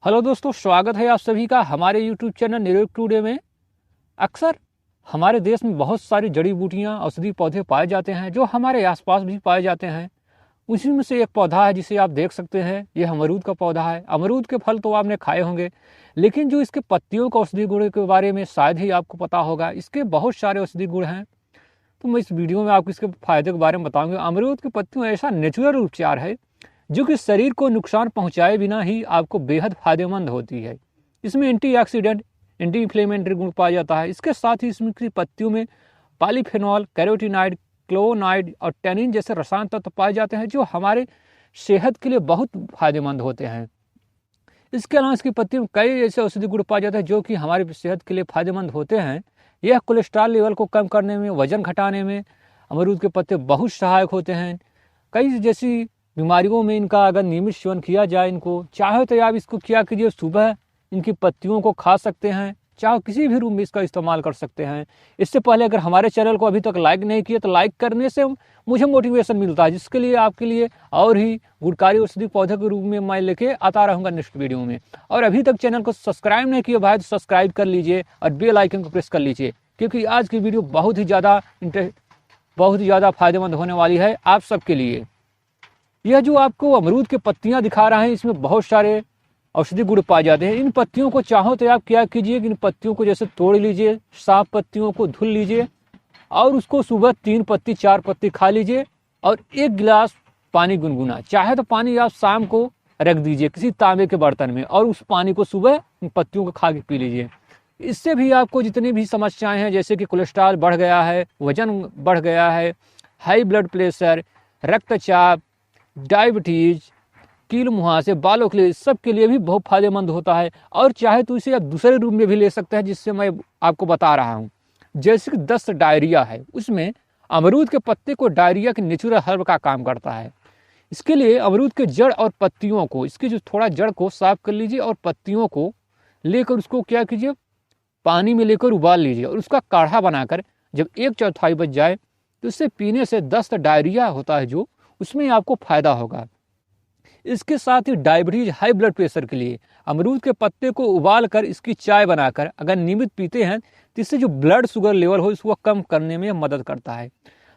Hello दोस्तों, स्वागत है आप सभी का हमारे यूट्यूब चैनल निरोग टुडे में। अक्सर हमारे देश में बहुत सारी जड़ी बूटियां औषधि पौधे पाए जाते हैं जो हमारे आसपास भी पाए जाते हैं। उसी में से एक पौधा है जिसे आप देख सकते हैं, यह अमरूद का पौधा है। अमरूद के फल तो आपने खाए होंगे, लेकिन जो इसके पत्तियों का औषधि गुण के बारे में शायद ही आपको पता होगा। इसके बहुत सारे औषधि गुण हैं, तो मैं इस वीडियो में आपको इसके फायदे के बारे में बताऊंगा। अमरूद की पत्तियों ऐसा नेचुरल उपचार है जो कि शरीर को नुकसान पहुंचाए बिना ही आपको बेहद फायदेमंद होती है। इसमें एंटीऑक्सीडेंट, एंटी इन्फ्लेमेटरी गुण पाया जाता है। इसके साथ ही इसमें की पत्तियों में पॉलीफेनॉल, कैरोटीनॉइड, क्लोनाइड और टैनिन जैसे रसायन तत्व पाए जाते हैं जो हमारे सेहत के लिए बहुत फायदेमंद होते हैं। इसके अलावा इसकी पत्तियों में कई ऐसे औषधि गुण पाए जाते हैं जो कि हमारे सेहत के लिए फायदेमंद होते हैं। यह कोलेस्ट्रॉल लेवल को कम करने में, वजन घटाने में अमरूद के पत्ते बहुत सहायक होते हैं। कई जैसी बीमारियों में इनका अगर नियमित सेवन किया जाए, इनको चाहे तो आप इसको क्या कीजिए, सुबह इनकी पत्तियों को खा सकते हैं, चाहे किसी भी रूम में इसका इस्तेमाल कर सकते हैं। इससे पहले अगर हमारे चैनल को अभी तक लाइक नहीं किया तो लाइक करने से मुझे मोटिवेशन मिलता है, जिसके लिए आपके लिए और ही गुणकारी औषधि पौधे के रूप में मैं लेके आता रहूँगा नेक्स्ट वीडियो में। और अभी तक चैनल को सब्सक्राइब नहीं किया भाई तो सब्सक्राइब कर लीजिए और बेल आइकन को प्रेस कर लीजिए, क्योंकि आज की वीडियो बहुत ही ज़्यादा फायदेमंद होने वाली है आप सबके लिए। यह जो आपको अमरूद के पत्तियां दिखा रहा है, इसमें बहुत सारे औषधि गुण पाए जाते हैं। इन पत्तियों को चाहो तो आप क्या कीजिए कि इन पत्तियों को जैसे तोड़ लीजिए, साफ पत्तियों को धुल लीजिए और उसको सुबह 3 पत्ती 4 पत्ती खा लीजिए और 1 गिलास पानी गुनगुना, चाहे तो पानी आप शाम को रख दीजिए किसी तांबे के बर्तन में और उस पानी को सुबह इन पत्तियों को खा के पी लीजिए। इससे भी आपको जितनी भी समस्याएं हैं, जैसे कि कोलेस्ट्रॉल बढ़ गया है, वजन बढ़ गया है, हाई ब्लड प्रेशर, रक्तचाप, डायबिटीज, कील मुहासे, बालों के लिए, सब के लिए भी बहुत फायदेमंद होता है। और चाहे तो इसे आप दूसरे रूप में भी ले सकते हैं, जिससे मैं आपको बता रहा हूँ। जैसे कि दस्त, डायरिया है, उसमें अमरूद के पत्ते को डायरिया के नेचुरल हर्ब का काम करता है। इसके लिए अमरूद के जड़ और पत्तियों को, इसकी जो थोड़ा जड़ को साफ कर लीजिए और पत्तियों को लेकर उसको क्या कीजिए, पानी में लेकर उबाल लीजिए और उसका काढ़ा बनाकर जब 1/4 बज जाए तो इससे पीने से दस्त, डायरिया होता है जो, उसमें आपको फायदा होगा। इसके साथ ही डायबिटीज, हाई ब्लड प्रेशर के लिए अमरूद के पत्ते को उबाल कर इसकी चाय बनाकर अगर नियमित पीते हैं तो इससे जो ब्लड शुगर लेवल हो इसको कम करने में मदद करता है।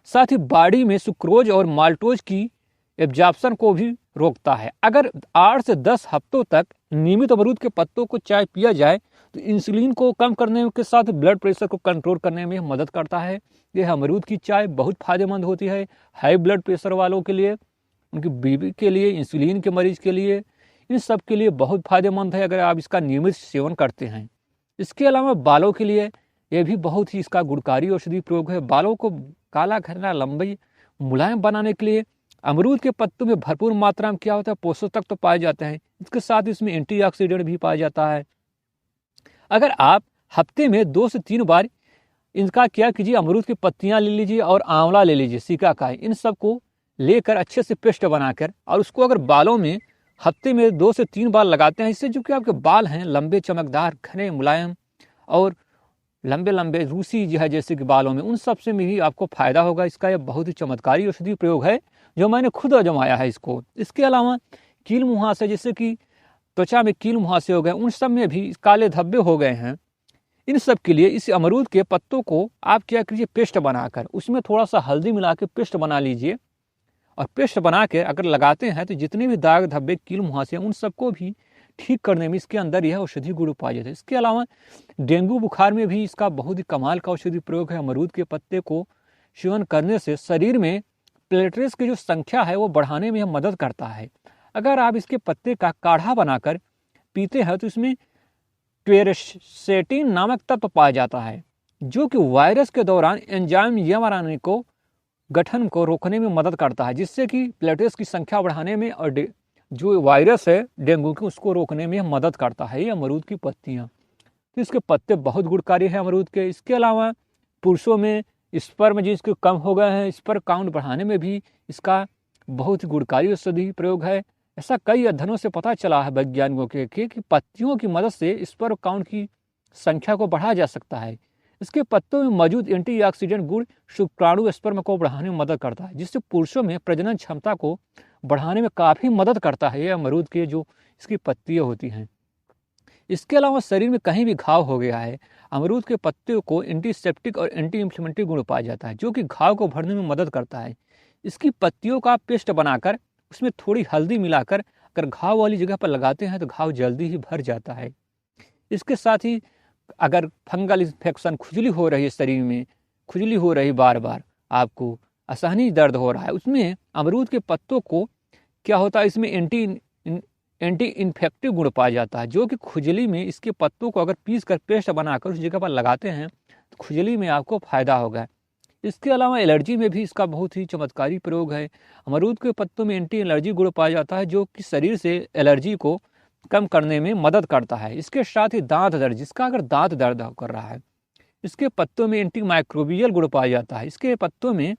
साथ ही बॉडी में सुक्रोज और माल्टोज की एब्जॉर्प्शन को भी रोकता है। अगर 8 से 10 हफ्तों तक नियमित अमरूद के पत्तों को चाय पिया जाए तो इंसुलिन को कम करने के साथ ब्लड प्रेशर को कंट्रोल करने में मदद करता है। यह अमरूद की चाय बहुत फायदेमंद होती है हाई ब्लड प्रेशर वालों के लिए, उनकी बीबी के लिए, इंसुलिन के मरीज के लिए, इन सब के लिए बहुत फायदेमंद है अगर आप इसका नियमित सेवन करते हैं। इसके अलावा बालों के लिए यह भी बहुत ही इसका गुणकारी औषधि प्रयोग है। बालों को काला, घना, लंबी, मुलायम बनाने के लिए अमरूद के पत्तों में भरपूर मात्रा में क्या होता है, पोषक तत्व तो पाए जाते हैं। इसके साथ इसमें एंटीऑक्सीडेंट भी पाया जाता है। अगर आप हफ्ते में 2 से 3 बार इनका क्या कीजिए, अमरूद की पत्तियां ले लीजिए और आंवला ले लीजिए, सिकाकाई, इन सबको लेकर अच्छे से पेस्ट बनाकर और उसको अगर बालों में हफ्ते में 2 से 3 बार लगाते हैं, इससे जो कि आपके बाल हैं लंबे, चमकदार, घने, मुलायम और लंबे लंबे रूसी जो है जैसे कि बालों में, उन सब से भी आपको फायदा होगा। इसका यह बहुत ही चमत्कारी औषधि प्रयोग है जो मैंने खुद आजमाया है इसको। इसके अलावा कील मुहासे, जैसे कि त्वचा में कील मुहासे हो गए, उन सब में भी काले धब्बे हो गए हैं, इन सब के लिए इस अमरूद के पत्तों को आप क्या कीजिए, पेस्ट बनाकर उसमें थोड़ा सा हल्दी मिला के पेस्ट बना लीजिए और पेस्ट बना के अगर लगाते हैं तो जितने भी दाग, धब्बे, कील मुहासे, उन सबको भी ठीक करने में इसके अंदर यह औषधि गुण पाया जाता है। इसके अलावा डेंगू बुखार में भी इसका बहुत ही कमाल का औषधि प्रयोग है। अमरूद के पत्ते को सेवन करने से शरीर में प्लेटलेट्स की जो संख्या है वो बढ़ाने में मदद करता है। अगर आप इसके पत्ते का काढ़ा बनाकर पीते हैं तो इसमें क्वेरसेटिन नामक तत्व पाया जाता है जो कि वायरस के दौरान एंजाइम एमआरएनए को गठन को रोकने में मदद करता है, जिससे कि प्लेटलेट्स की संख्या बढ़ाने में और जो वायरस है डेंगू की उसको रोकने में मदद करता है ये अमरूद की पत्तियां। तो इसके पत्ते बहुत गुणकारी हैं अमरूद के। इसके अलावा पुरुषों में स्पर्म जिसके कम हो गए हैं, स्पर्म काउंट बढ़ाने में भी इसका बहुत ही गुणकारी औषधि प्रयोग है। ऐसा कई अध्ययनों से पता चला है वैज्ञानिकों के कि पत्तियों की मदद से स्पर्म काउंट की संख्या को बढ़ाया जा सकता है। इसके पत्तों में मौजूद एंटीऑक्सीडेंट गुण शुक्राणु स्पर्म को बढ़ाने में मदद करता है, जिससे पुरुषों में प्रजनन क्षमता को बढ़ाने में काफ़ी मदद करता है। ये अमरूद के जो इसकी पत्तियाँ होती हैं, इसके अलावा शरीर में कहीं भी घाव हो गया है, अमरूद के पत्ते को एंटीसेप्टिक और एंटी इन्फ्लेमेटरी गुण पाया जाता है, जो कि घाव को भरने में मदद करता है। इसकी पत्तियों का पेस्ट बनाकर उसमें थोड़ी हल्दी मिलाकर अगर घाव वाली जगह पर लगाते हैं तो घाव जल्दी ही भर जाता है। इसके साथ ही अगर फंगल इन्फेक्शन, खुजली हो रही है शरीर में, खुजली हो रही बार बार, आपको असहनीय दर्द हो रहा है, उसमें अमरूद के पत्तों को क्या होता है, इसमें एंटी इन्फेक्टिव गुण पाया जाता है, जो कि खुजली में इसके पत्तों को अगर पीस कर पेस्ट बनाकर उस जगह पर लगाते हैं तो खुजली में आपको फायदा होगा। इसके अलावा एलर्जी में भी इसका बहुत ही चमत्कारी प्रयोग है। अमरूद के पत्तों में एंटी एलर्जी गुण पाया जाता है, जो कि शरीर से एलर्जी को कम करने में मदद करता है। इसके साथ ही दांत दर्द, जिसका अगर दांत दर्द कर रहा है, इसके पत्तों में एंटी माइक्रोबियल गुण पाया जाता है। इसके पत्तों में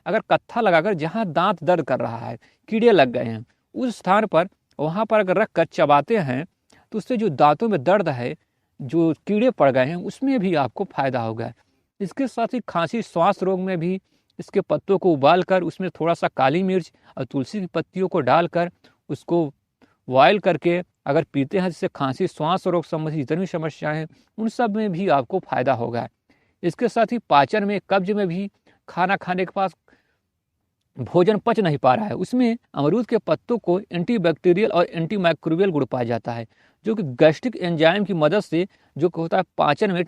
अगर कत्था लगाकर जहाँ दांत दर्द कर रहा है, कीड़े लग गए हैं, उस स्थान पर वहाँ पर अगर रख कर चबाते हैं तो उससे जो दांतों में दर्द है, जो कीड़े पड़ गए हैं, उसमें भी आपको फायदा होगा। इसके साथ ही खांसी श्वास रोग में भी इसके पत्तों को उबाल कर उसमें थोड़ा सा काली मिर्च और तुलसी की पत्तियों को डालकर उसको बॉयल करके अगर पीते हैं, जिससे खांसी श्वास रोग संबंधी जितनी भी समस्याएं हैं उन सब में भी आपको फायदा होगा। इसके साथ ही पाचन में, कब्ज में भी, खाना खाने के पास भोजन पच नहीं पा रहा है, उसमें अमरूद के पत्तों को एंटीबैक्टीरियल और एंटी माइक्रोबियल गुण पाया जाता है, जो कि गैस्ट्रिक एंजाइम की मदद से जो होता है पाचन में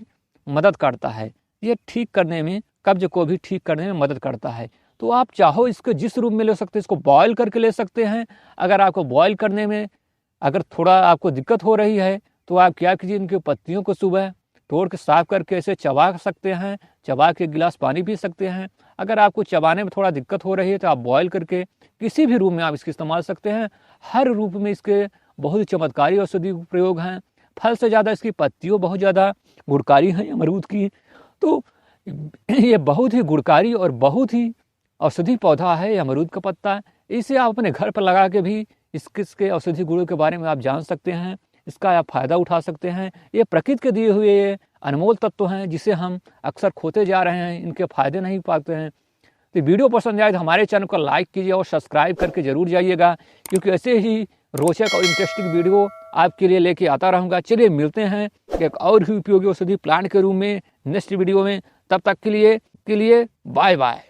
मदद करता है। ये ठीक करने में, कब्ज को भी ठीक करने में मदद करता है। तो आप चाहो इसको जिस रूप में ले सकते हैं, इसको बॉयल करके ले सकते हैं। अगर आपको बॉयल करने में अगर थोड़ा आपको दिक्कत हो रही है तो आप क्या कीजिए, इनकी पत्तियों को सुबह तोड़ के साफ करके ऐसे चबा सकते हैं, चबा के गिलास पानी पी सकते हैं। अगर आपको चबाने में थोड़ा दिक्कत हो रही है तो आप बॉयल करके किसी भी रूप में आप इसके इस्तेमाल सकते हैं। हर रूप में इसके बहुत ही चमत्कारी औषधि प्रयोग हैं। फल से ज़्यादा इसकी पत्तियों बहुत ज़्यादा गुणकारी हैं अमरूद की। तो ये बहुत ही गुणकारी और बहुत ही औषधि पौधा है अमरूद का पत्ता। इसे आप अपने घर पर लगा के भी इसके औषधि गुणों के बारे में आप जान सकते हैं, इसका आप फायदा उठा सकते हैं। ये प्रकृति के दिए हुए ये अनमोल तत्व हैं, जिसे हम अक्सर खोते जा रहे हैं, इनके फायदे नहीं पाते हैं। तो वीडियो पसंद आए तो हमारे चैनल को लाइक कीजिए और सब्सक्राइब करके जरूर जाइएगा, क्योंकि ऐसे ही रोचक और इंटरेस्टिंग वीडियो आपके लिए लेके आता रहूँगा। चलिए मिलते हैं एक और ही उपयोगी औषधि प्लांट के रूप में नेक्स्ट वीडियो में। तब तक के लिए बाय बाय।